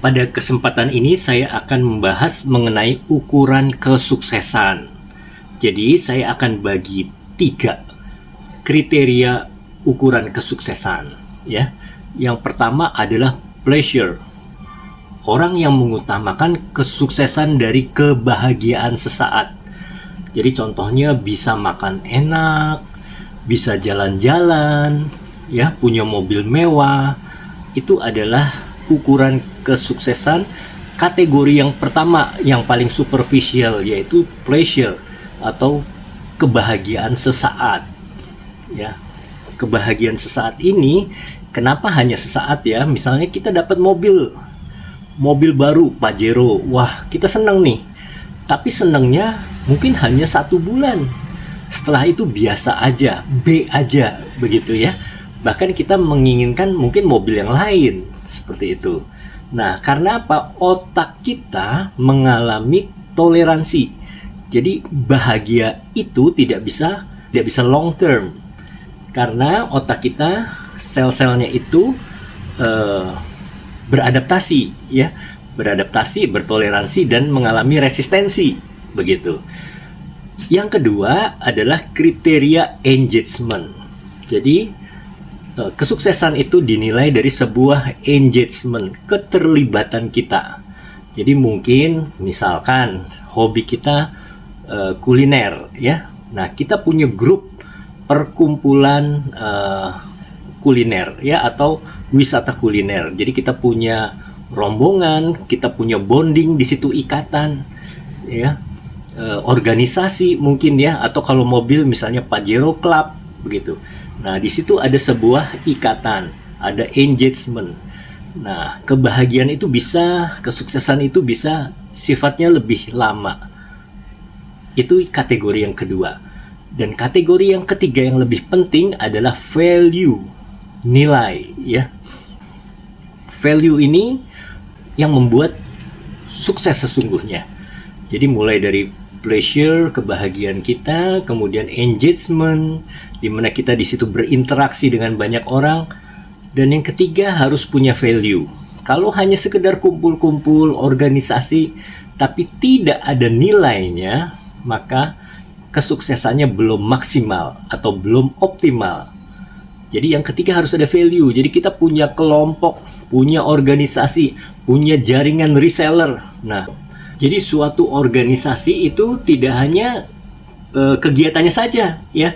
Pada kesempatan ini saya akan membahas mengenai ukuran kesuksesan. Jadi saya akan bagi 3 kriteria ukuran kesuksesan, ya. Yang pertama adalah pleasure. Orang yang mengutamakan kesuksesan dari kebahagiaan sesaat. Jadi contohnya bisa makan enak, bisa jalan-jalan, ya, punya mobil mewah. Itu adalah ukuran kesuksesan kategori yang pertama, yang paling superficial, yaitu pleasure atau kebahagiaan sesaat, ya. Kebahagiaan sesaat ini kenapa hanya sesaat, ya? Misalnya kita dapat mobil baru Pajero, wah kita senang nih, tapi senangnya mungkin hanya 1 bulan, setelah itu biasa aja, B aja, begitu ya. Bahkan kita menginginkan mungkin mobil yang lain, seperti itu. Nah, karena apa? Otak kita mengalami toleransi. Jadi bahagia itu tidak bisa long term. Karena otak kita, sel-selnya itu beradaptasi, ya. Beradaptasi, bertoleransi dan mengalami resistensi, begitu. Yang kedua adalah kriteria engagement. Jadi kesuksesan itu dinilai dari sebuah engagement, keterlibatan kita. Jadi mungkin misalkan hobi kita kuliner, ya. Nah, kita punya grup perkumpulan kuliner, ya, atau wisata kuliner. Jadi kita punya rombongan, kita punya bonding di situ, ikatan, ya. Organisasi mungkin, ya, atau kalau mobil misalnya Pajero Club, begitu. Nah, di situ ada sebuah ikatan, ada engagement. Nah, kebahagiaan itu bisa, kesuksesan itu bisa sifatnya lebih lama. Itu kategori yang kedua. Dan kategori yang ketiga yang lebih penting adalah value, nilai, ya. Value ini yang membuat sukses sesungguhnya. Jadi mulai dari pleasure, kebahagiaan kita, kemudian engagement, di mana kita di situ berinteraksi dengan banyak orang, dan yang ketiga harus punya value. Kalau hanya sekedar kumpul-kumpul organisasi tapi tidak ada nilainya, maka kesuksesannya belum maksimal atau belum optimal. Jadi yang ketiga harus ada value. Jadi kita punya kelompok, punya organisasi, punya jaringan reseller. Nah, jadi suatu organisasi itu tidak hanya kegiatannya saja, ya,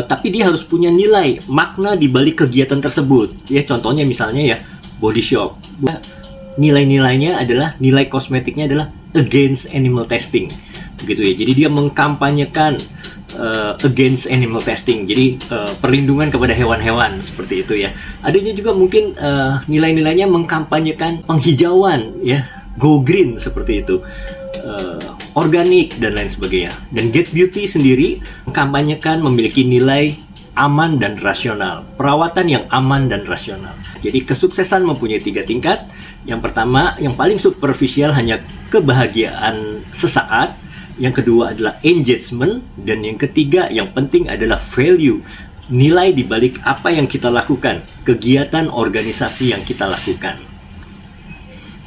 tapi dia harus punya nilai, makna di balik kegiatan tersebut. Ya, contohnya misalnya, ya, body shop. Nilai-nilainya adalah, nilai kosmetiknya adalah against animal testing, begitu ya. Jadi dia mengkampanyekan against animal testing. Jadi perlindungan kepada hewan-hewan, seperti itu ya. Adanya juga mungkin nilai-nilainya mengkampanyekan penghijauan, ya. Go green, seperti itu, organik dan lain sebagainya. Dan Get Beauty sendiri mengkampanyekan memiliki nilai aman dan rasional, perawatan yang aman dan rasional. Jadi kesuksesan mempunyai 3 tingkat. Yang pertama, yang paling superficial, hanya kebahagiaan sesaat. Yang kedua adalah engagement, dan yang ketiga yang penting adalah value, nilai di balik apa yang kita lakukan, kegiatan organisasi yang kita lakukan.